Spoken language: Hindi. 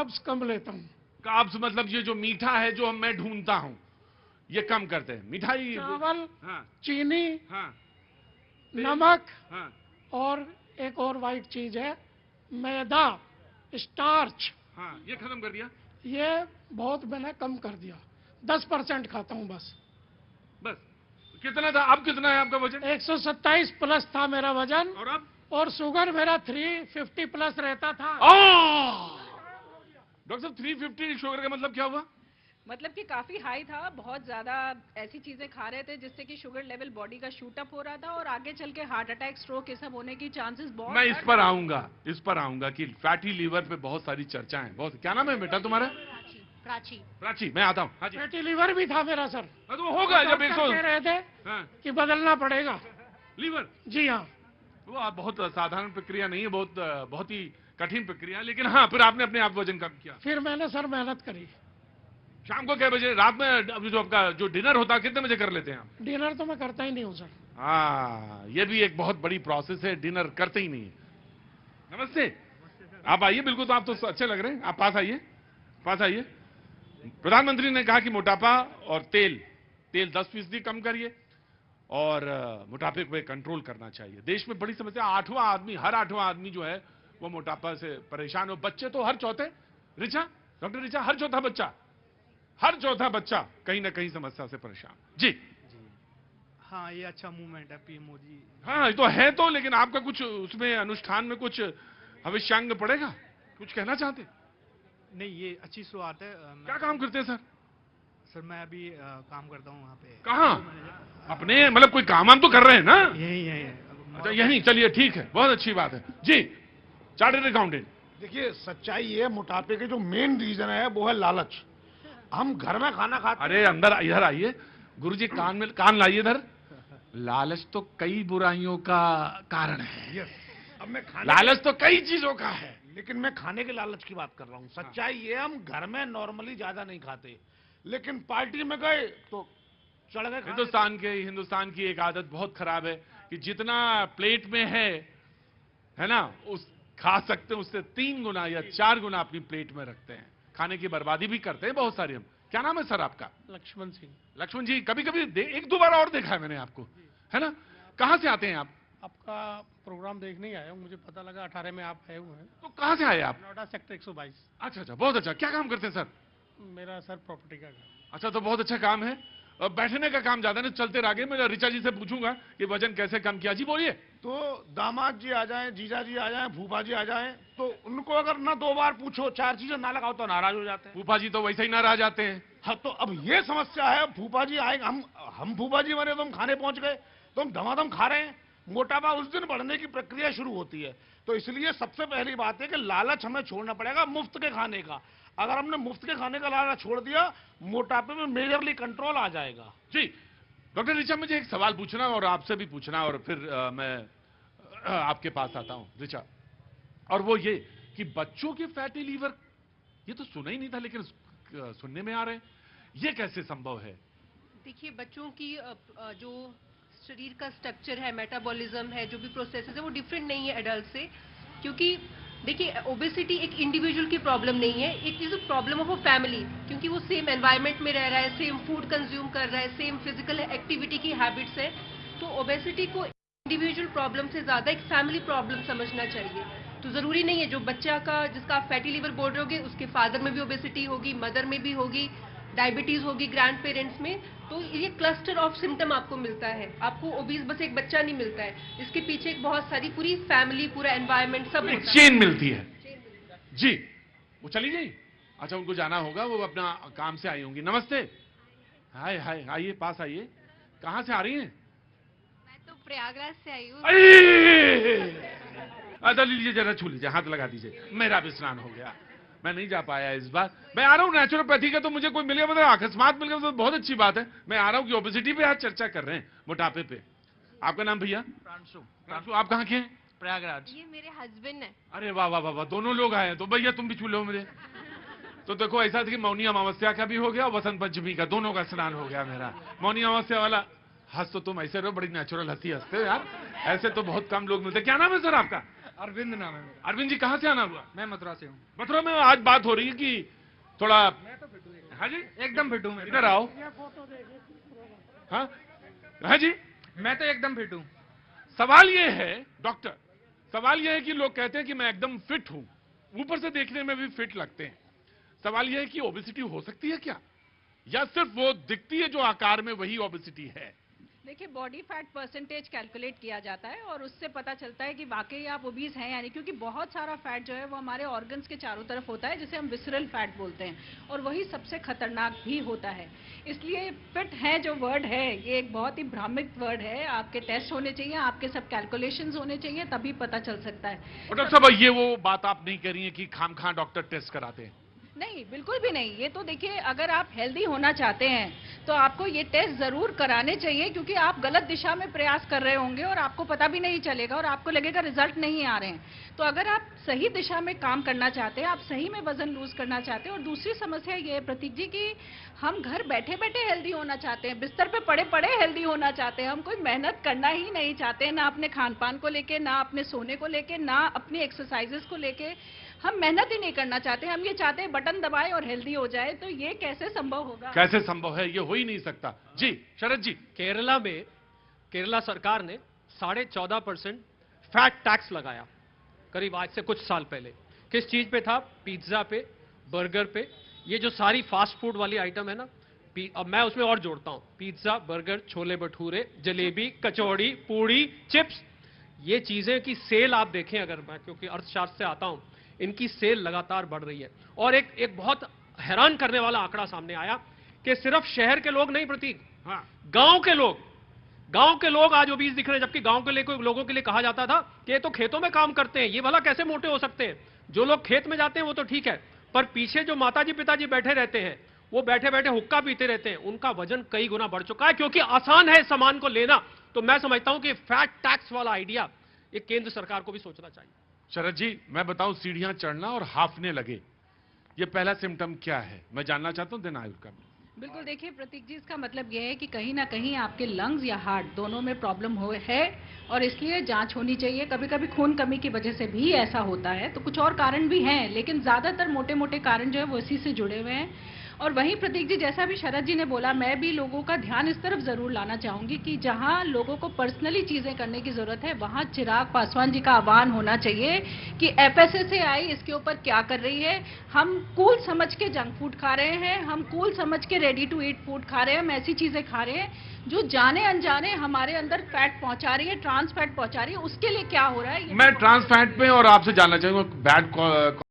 कार्ब्स कम लेता हूँ। कार्ब्स मतलब ये जो मीठा है जो मैं ढूंढता हूँ, ये कम करते हैं। मिठाई, चावल, हाँ, चीनी, हाँ, नमक, हाँ, और एक और वाइट चीज है मैदा, स्टार्च, हाँ, ये खत्म कर दिया। ये बहुत मैंने कम कर दिया। 10% खाता हूँ बस। बस कितना था, अब कितना है आपका वजन? 127 प्लस था मेरा वजन, और अब? और शुगर मेरा 350 प्लस रहता था। डॉक्टर साहब 350 शुगर का मतलब क्या हुआ? मतलब कि काफी हाई था, बहुत ज्यादा ऐसी चीजें खा रहे थे जिससे कि शुगर लेवल बॉडी का शूट अप हो रहा था और आगे चल के हार्ट अटैक, स्ट्रोक ये सब होने की चांसेस बहुत। मैं इस पर आऊंगा कि फैटी लीवर पे बहुत सारी चर्चा है। बहुत, क्या नाम है बेटा तुम्हारा? प्राची। प्राची, मैं आता हूँ। हाँ जी। फैटी लीवर भी था मेरा सर। हाँ, तो वो होगा जब डॉक्टर कह रहे थे हाँ, कि बदलना पड़ेगा। लीवर, जी हाँ। वो आप बहुत साधारण प्रक्रिया नहीं है, बहुत ही कठिन प्रक्रिया है। लेकिन हाँ, फिर आपने अपने आप वजन कम किया। फिर मैंने सर मेहनत करी। शाम को क्या बजे, रात में अभी जो आपका जो डिनर होता है कितने बजे कर लेते हैं आप? डिनर तो मैं करता ही नहीं हूँ सर। हाँ, ये भी एक बहुत बड़ी प्रोसेस है, डिनर करते ही नहीं है। नमस्ते, आप आइए। बिल्कुल, तो आप तो अच्छे लग रहे हैं, आप पास आइए, पास आइए। प्रधानमंत्री ने कहा कि मोटापा और तेल 10% कम करिए और मोटापे पे कंट्रोल करना चाहिए। देश में बड़ी समस्या, हर आठवां आदमी जो है वो मोटापा से परेशान हो। बच्चे तो हर चौथे, डॉक्टर रिचा, हर चौथा बच्चा कहीं ना कहीं समस्या से परेशान। जी। हाँ, ये अच्छा मूवमेंट है पीएम मोदी। हाँ, ये तो है तो, लेकिन आपका कुछ उसमें अनुष्ठान में कुछ भविष्यांग पड़ेगा? कुछ कहना चाहते? नहीं, ये अच्छी शुरुआत है। क्या काम करते हैं सर? सर मैं अभी काम करता हूँ वहाँ पे। कहाँ? अपने मतलब कोई काम तो कर रहे हैं ना? यही अच्छा, यही, चलिए ठीक है, बहुत अच्छी बात है जी। Chartered accountant. देखिए, सच्चाई ये मोटापे के जो मेन रीजन है वो है लालच। हम घर में खाना खाते हैं। अरे अंदर इधर आइए गुरुजी, कान लाइए इधर। लालच तो कई बुराइयों का कारण है। यस, अब मैं लालच तो कई चीजों का है, लेकिन मैं खाने के लालच की बात कर रहा हूँ। सच्चाई ये, हम घर में नॉर्मली ज्यादा नहीं खाते, लेकिन पार्टी में गए तो चढ़ गए। हिंदुस्तान की एक आदत बहुत खराब है कि जितना प्लेट में है ना, उस खा सकते हैं उससे 3 गुना या 4 गुना अपनी प्लेट में रखते हैं। खाने की बर्बादी भी करते हैं बहुत सारी हम। क्या नाम है सर आपका? लक्ष्मण सिंह। लक्ष्मण जी, कभी कभी एक दो बार और देखा है मैंने आपको, है ना? कहां से आते हैं आप? आपका प्रोग्राम देखने ही आया हूँ, मुझे पता लगा 18 में आप आए हुए हैं। तो कहां से आए आप? नोएडा सेक्टर 122। अच्छा, बहुत अच्छा। क्या काम करते हैं सर? मेरा सर प्रॉपर्टी का काम। अच्छा, तो बहुत अच्छा काम है। और बैठने का काम ज्यादा नहीं, चलते रह। मैं रिचा जी से पूछूंगा कि वजन कैसे कम किया। जी बोलिए। तो दामाद जी आ जाएं, जीजा जी आ जाएं, फूफा जी आ जाएं, तो उनको अगर ना 2 बार पूछो, 4 चीजें ना लगाओ तो नाराज हो जाते हैं। फूफा जी तो वैसे ही नाराज आते हैं। हाँ, तो अब ये समस्या है। फूफा जी आएंगे, हम फूफा जी बने तो हम खाने पहुंच गए, तो हम धमाधम खा रहे हैं। मोटापा उस दिन बढ़ने की प्रक्रिया शुरू होती है। तो इसलिए सबसे पहली बात है कि लालच हमें छोड़ना पड़ेगा मुफ्त के खाने का। अगर हमने मुफ्त के खाने का लालच छोड़ दिया, मोटापे में मेजरली कंट्रोल आ जाएगा। जी डॉक्टर रिचा, मुझे एक सवाल पूछना और आपसे भी पूछना, और फिर मैं आपके पास आता हूं रिचा। और वो ये कि बच्चों के फैटी लीवर, ये तो सुना ही नहीं था, लेकिन सुनने में आ रहे हैं, ये कैसे संभव है? देखिए, बच्चों की जो शरीर का स्ट्रक्चर है, मेटाबॉलिज्म है, जो भी प्रोसेसेस है, वो डिफरेंट नहीं है एडल्ट से। क्योंकि देखिए, ओबेसिटी एक इंडिविजुअल की प्रॉब्लम नहीं है, it is a problem of a family. क्योंकि वो सेम एनवायरनमेंट में रह रहा है, सेम फूड कंज्यूम कर रहा है, सेम फिजिकल एक्टिविटी की हैबिट्स है। तो ओबेसिटी को इंडिविजुअल प्रॉब्लम से ज्यादा एक फैमिली प्रॉब्लम समझना चाहिए। तो जरूरी नहीं है जो बच्चा का, जिसका आप फैटी लीवर बोल रहे होगे, उसके फादर में भी ओबेसिटी होगी, मदर में भी होगी, डायबिटीज होगी ग्रैंड पेरेंट्स में। तो ये क्लस्टर ऑफ सिम्टम आपको मिलता है। आपको ओबीज बस एक बच्चा नहीं मिलता है, इसके पीछे एक बहुत सारी पूरी फैमिली, पूरा एनवायरनमेंट सब होता है। चेन मिलती है। जी, वो चली गई। अच्छा, उनको जाना होगा, वो अपना काम से आई होंगी। नमस्ते। हाय हाय, आइए, पास आइए। कहां से आ रही हैं? मैं तो प्रयागराज से आई हूँ। अच्छा, लीजिए, जरा छू लीजिए, हाथ लगा दीजिए। मेरा भी स्नान हो गया, मैं नहीं जा पाया इस बार। मैं आ रहा हूँ नेचुरोपैथी का, तो मुझे कोई मिल गया, मतलब अकस्मात मिल गया, तो बहुत अच्छी बात है। मैं आ रहा हूँ कि ओबेसिटी पे आज चर्चा कर रहे हैं, मोटापे पे। आपका नाम भैया? प्रांशु, आप कहाँ के हैं? प्रयागराज। ये मेरे हस्बैंड है। अरे वाह वाह वाह वाह, दोनों लोग आए हैं। तो भैया तुम भी छू लो मुझे। तो देखो, ऐसा था कि मौनी अमावस्या का भी हो गया, वसंत पंचमी का, दोनों का स्नान हो गया मेरा। मौनी अमावस्या वाला हंस तो तुम ऐसे रहो, बड़ी नेचुरल हंसी हंसते हो यार, ऐसे तो बहुत कम लोग मिलते। क्या नाम है सर आपका? अरविंद नाम है मेरा। अरविंद जी कहाँ से आना हुआ? मैं मथुरा से हूँ। मथुरा में आज बात हो रही है कि थोड़ा, मैं तो फिट हूँ, हाँ जी, एकदम फिट हूँ मैं। इधर आओ। हाँ हाँ जी, मैं तो एकदम फिट हूँ। सवाल ये है डॉक्टर, सवाल ये है कि लोग कहते हैं कि मैं एकदम फिट हूं, ऊपर से देखने में भी फिट लगते हैं। सवाल ये है कि ओबेसिटी हो सकती है क्या, या सिर्फ वो दिखती है जो आकार में वही ओबेसिटी है? देखिए, बॉडी फैट परसेंटेज कैलकुलेट किया जाता है और उससे पता चलता है कि वाकई आप ओबीज हैं यानी, क्योंकि बहुत सारा फैट जो है वो हमारे ऑर्गन्स के चारों तरफ होता है, जिसे हम विसरल फैट बोलते हैं, और वही सबसे खतरनाक भी होता है। इसलिए फिट है जो वर्ड है, ये एक बहुत ही भ्रामक वर्ड है। आपके टेस्ट होने चाहिए, आपके सब कैलकुलेशंस होने चाहिए, तभी पता चल सकता है। और डॉक्टर साहब, ये वो बात आप नहीं कह रही है कि खामखा डॉक्टर टेस्ट कराते हैं? नहीं, बिल्कुल भी नहीं। ये तो देखिए, अगर आप हेल्दी होना चाहते हैं तो आपको ये टेस्ट जरूर कराने चाहिए, क्योंकि आप गलत दिशा में प्रयास कर रहे होंगे और आपको पता भी नहीं चलेगा और आपको लगेगा रिजल्ट नहीं आ रहे हैं। तो अगर आप सही दिशा में काम करना चाहते हैं, आप सही में वजन लूज करना चाहते हैं। और दूसरी समस्या ये है प्रतीक जी कि हम घर बैठे बैठे हेल्दी होना चाहते हैं, बिस्तर पे पड़े पड़े हेल्दी होना चाहते हैं। हम कोई मेहनत करना ही नहीं चाहते, ना अपने खान पान को लेके, ना अपने सोने को लेके, ना अपनी एक्सरसाइजेस को लेके। हम मेहनत ही नहीं करना चाहते, हम ये चाहते हैं बटन दबाए और हेल्दी हो जाए। तो ये कैसे संभव होगा? कैसे संभव है? ये हो ही नहीं सकता। जी शरद जी, केरला में केरला सरकार ने 14.5% फैट टैक्स लगाया करीब आज से कुछ साल पहले। किस चीज पे था? पिज्जा पे, बर्गर पे। ये जो सारी फास्ट फूड वाली आइटम है ना, अब मैं उसमें और जोड़ता हूं, पिज्जा, बर्गर, छोले भटूरे, जलेबी, कचौड़ी, पूड़ी, चिप्स, ये चीजें की सेल आप देखें, अगर मैं क्योंकि अर्थशास्त्र से आता हूं, इनकी सेल लगातार बढ़ रही है। और एक बहुत हैरान करने वाला आंकड़ा सामने आया कि सिर्फ शहर के लोग नहीं प्रतीक, हाँ, गांव के लोग आज ओबीस दिख रहे हैं। जबकि गांव के लोगों के लिए कहा जाता था कि ये तो खेतों में काम करते हैं, ये भला कैसे मोटे हो सकते हैं। जो लोग खेत में जाते हैं वो तो ठीक है, पर पीछे जो माताजी पिताजी बैठे रहते हैं, वो बैठे बैठे हुक्का पीते रहते हैं, उनका वजन कई गुना बढ़ चुका है, क्योंकि आसान है सामान को लेना। तो मैं समझता हूं कि फैट टैक्स वाला आइडिया ये केंद्र सरकार को भी सोचना चाहिए। शरद जी, मैं बताऊं, सीढ़ियां चढ़ना और हाफने लगे, ये पहला सिम्टम क्या है? मैं जानना चाहता हूं, देन आई विल कम। बिल्कुल, देखिए प्रतीक जी, इसका मतलब यह है कि कहीं ना कहीं आपके लंग्स या हार्ट दोनों में प्रॉब्लम है और इसलिए जांच होनी चाहिए। कभी कभी खून कमी की वजह से भी ऐसा होता है, तो कुछ और कारण भी हैं, लेकिन ज्यादातर मोटे मोटे कारण जो है वो इसी से जुड़े हुए हैं। और वहीं प्रतीक जी, जैसा भी शरद जी ने बोला, मैं भी लोगों का ध्यान इस तरफ जरूर लाना चाहूंगी कि जहां लोगों को पर्सनली चीजें करने की जरूरत है, वहां चिराग पासवान जी का आह्वान होना चाहिए कि FSSAI इसके ऊपर क्या कर रही है। हम कूल समझ के जंक फूड खा रहे हैं, हम कूल समझ के रेडी टू ईट फूड खा रहे हैं, हम ऐसी चीजें खा रहे हैं जो जाने अनजाने हमारे अंदर फैट पहुंचा रही है, ट्रांस फैट पहुंचा रही है। उसके लिए क्या हो रहा है? मैं ट्रांस फैट पे और आपसे जानना चाहूंगा बैड